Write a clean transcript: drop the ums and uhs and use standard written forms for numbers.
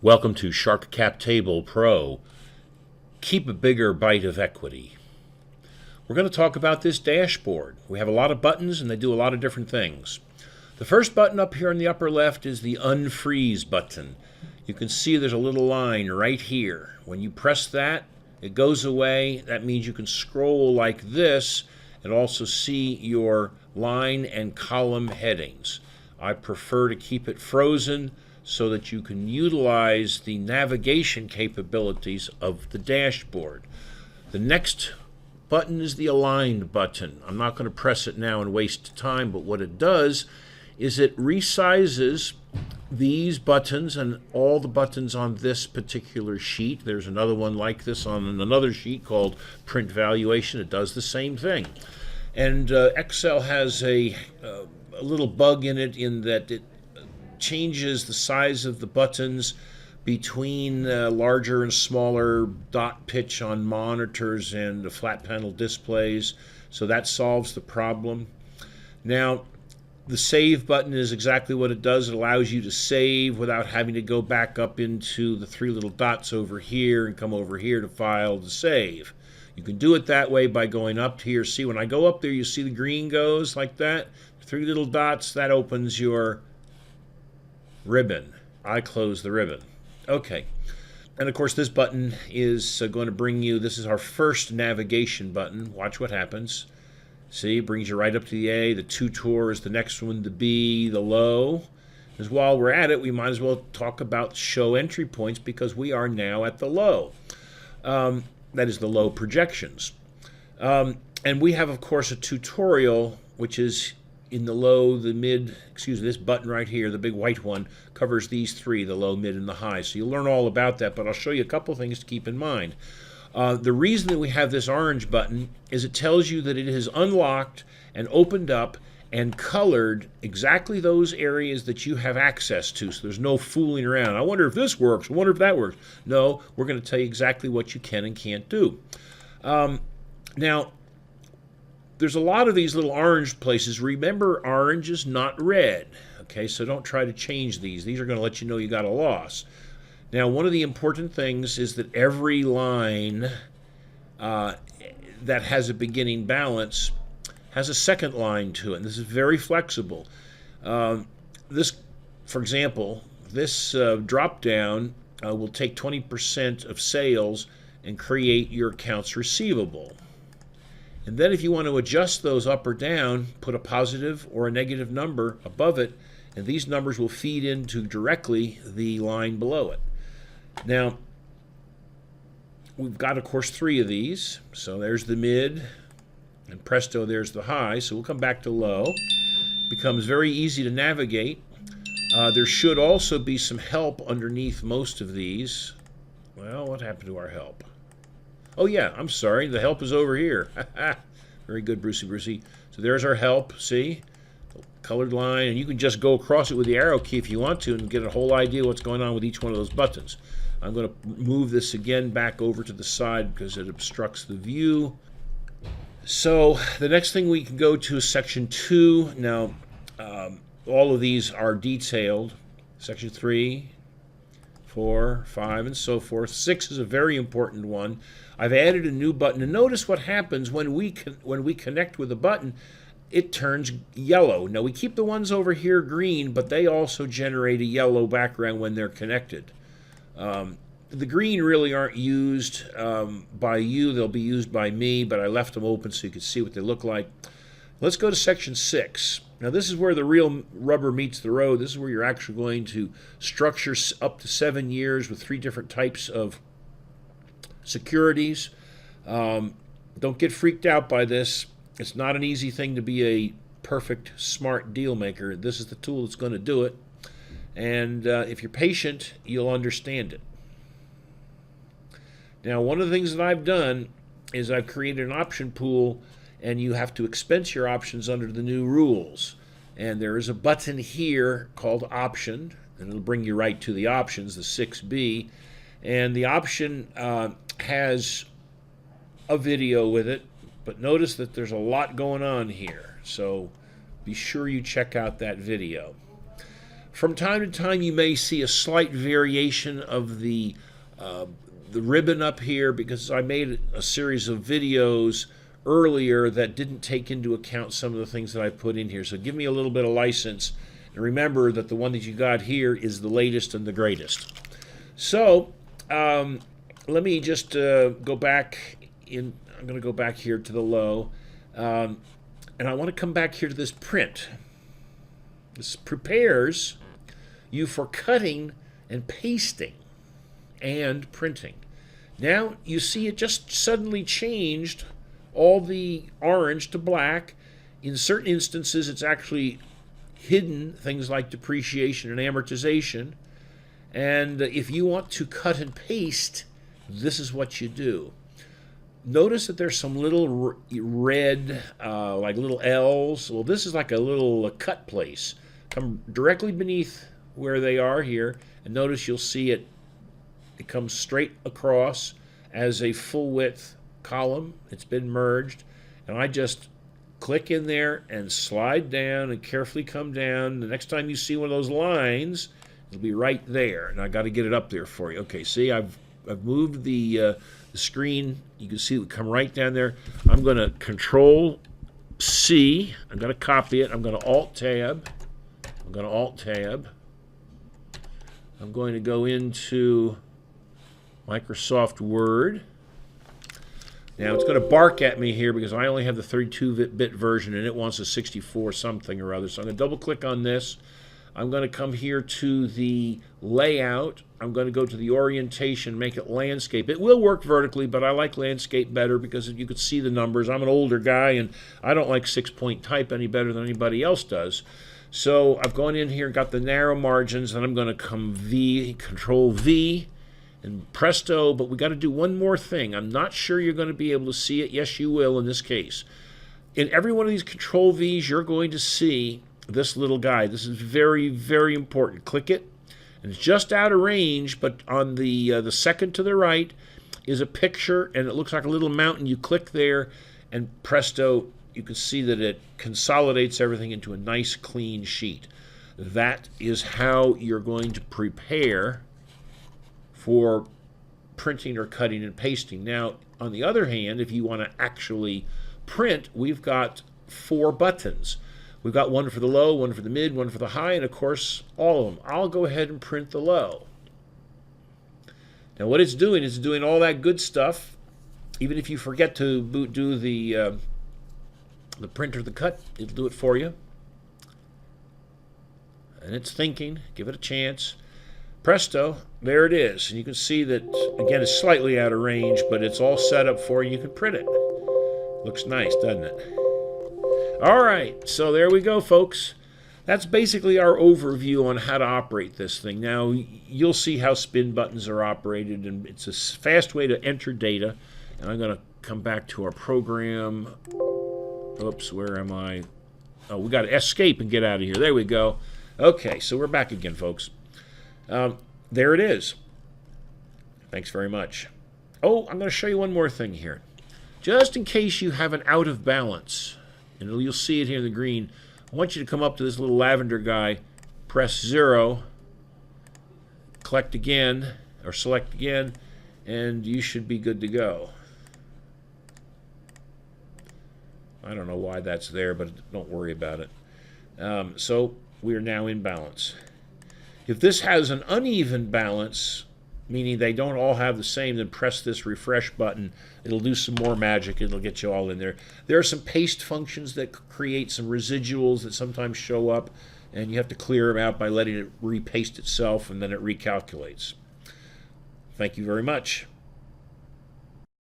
Welcome to SharkCapTable.pro. Keep a bigger bite of equity. We're going to talk about this dashboard. We have a lot of buttons and they do a lot of different things. The first button up here in the upper left is the unfreeze button. You can see there's a little line right here. When you press that, it goes away. That means you can scroll like this and also see your line and column headings. I prefer to keep it frozen so that you can utilize the navigation capabilities of the dashboard. The next button is the aligned button. I'm not going to press it now and waste time, but what it does is it resizes these buttons and all the buttons on this particular sheet. There's another one like this on another sheet called print valuation. It does the same thing. And Excel has a little bug in it in that it changes the size of the buttons between larger and smaller dot pitch on monitors and the flat panel displays. So that solves the problem. Now, the save button is exactly what it does. It allows you to save without having to go back up into the three little dots over here and come over here to file to save. You can do it that way by going up here. See, when I go up there, you see the green goes like that. Three little dots, that opens your ribbon. I close the ribbon. Okay. And of course, this button is going to bring you, this is our first navigation button. Watch what happens. See, it brings you right up to the A. The tutor is the next one, the B, the low. As while we're at it, we might as well talk about show entry points because we are now at the low. That is the low projections. And we have, of course, a tutorial, which is in the low, the mid, this button right here, the big white one, covers these three, the low, mid, and the high. So you'll learn all about that, but I'll show you a couple things to keep in mind. The reason that we have this orange button is it tells you that it has unlocked and opened up and colored exactly those areas that you have access to. So there's no fooling around. I wonder if this works. I wonder if that works. No, we're going to tell you exactly what you can and can't do. Now, there's a lot of these little orange places. Remember, orange is not red. Okay, so don't try to change these. These are going to let you know you got a loss. Now, one of the important things is that every line that has a beginning balance has a second line to it. And this is very flexible. This, for example, this drop down will take 20% of sales and create your accounts receivable. And then if you want to adjust those up or down, put a positive or a negative number above it, and these numbers will feed into directly the line below it. Now, we've got, of course, three of these. So there's the mid, and presto, there's the high. So we'll come back to low. It becomes very easy to navigate. There should also be some help underneath most of these. Well, what happened to our help? Oh, yeah, I'm sorry. The help is over here. Very good, Brucey. So there's our help, see? Colored line, and you can just go across it with the arrow key if you want to and get a whole idea what's going on with each one of those buttons. I'm going to move this again back over to the side because it obstructs the view. So the next thing we can go to is section 2. Now, all of these are detailed. Section 3, 4, 5, and so forth. 6 is a very important one. I've added a new button, and notice what happens when we connect with a button. It turns yellow. Now, we keep the ones over here green, but they also generate a yellow background when they're connected. The green really aren't used by you. They'll be used by me, but I left them open so you can see what they look like. Let's go to section 6. Now, this is where the real rubber meets the road. This is where you're actually going to structure up to 7 years with 3 different types of securities. Don't get freaked out by this. It's not an easy thing to be a perfect, smart deal maker. This is the tool that's going to do it. And if you're patient, you'll understand it. Now, one of the things that I've done is I've created an option pool, and you have to expense your options under the new rules. And there is a button here called Option, and it'll bring you right to the options, the 6B. And the option has a video with it, but notice that there's a lot going on here. So be sure you check out that video. From time to time, you may see a slight variation of the ribbon up here because I made a series of videos earlier that didn't take into account some of the things that I put in here. So give me a little bit of license. And remember that the one that you got here is the latest and the greatest. So let me just go back in. I'm going to go back here to the low. And I want to come back here to this print. This prepares you for cutting and pasting and printing. Now you see it just suddenly changed all the orange to black. In certain instances, it's actually hidden things like depreciation and amortization. And if you want to cut and paste, this is what you do. Notice that there's some little red, like little L's. Well, this is like a little cut place. Come directly beneath where they are here, and notice you'll see it comes straight across as a full width column. It's been merged, and I just click in there and slide down and carefully come down. The next time you see one of those lines, it'll be right there, and I got to get it up there for you. Okay, see, I've moved the screen. You can see it come right down there. I'm going to Control C. I'm going to copy it. I'm going to Alt Tab. I'm going to Alt Tab. I'm going to go into Microsoft Word. Now it's going to bark at me here because I only have the 32-bit version and it wants a 64 something or other. So I'm going to double click on this. I'm going to come here to the layout. I'm going to go to the orientation, make it landscape. It will work vertically, but I like landscape better because you could see the numbers. I'm an older guy and I don't like 6-point type any better than anybody else does. So I've gone in here and got the narrow margins, and I'm going to come Control V, and presto, but we got to do one more thing. I'm not sure you're going to be able to see it. Yes, you will in this case. In every one of these Control V's, you're going to see this little guy. This is very, very important. Click it, and it's just out of range, but on the second to the right is a picture, and it looks like a little mountain. You click there, and presto, you can see that it consolidates everything into a nice, clean sheet. That is how you're going to prepare for printing or cutting and pasting. Now, on the other hand, if you want to actually print, we've got 4 buttons. We've got one for the low, one for the mid, one for the high, and of course, all of them. I'll go ahead and print the low. Now, what it's doing is doing all that good stuff. Even if you forget to do the print or the cut, it'll do it for you. And it's thinking. Give it a chance. Presto, there it is. And you can see that, again, it's slightly out of range, but it's all set up for you. You can print it. Looks nice, doesn't it? All right, so there we go, folks. That's basically our overview on how to operate this thing. Now, you'll see how spin buttons are operated, and it's a fast way to enter data. And I'm going to come back to our program. Oops, where am I? Oh, we got to escape and get out of here. There we go. Okay, so we're back again, folks. There it is. Thanks very much. Oh, I'm going to show you one more thing here. Just in case you have an out of balance, and you'll see it here in the green, I want you to come up to this little lavender guy, press 0, collect again, or select again, and you should be good to go. I don't know why that's there, but don't worry about it. So we are now in balance. If this has an uneven balance, meaning they don't all have the same, then press this refresh button. It'll do some more magic. It'll get you all in there. There are some paste functions that create some residuals that sometimes show up, and you have to clear them out by letting it repaste itself, and then it recalculates. Thank you very much.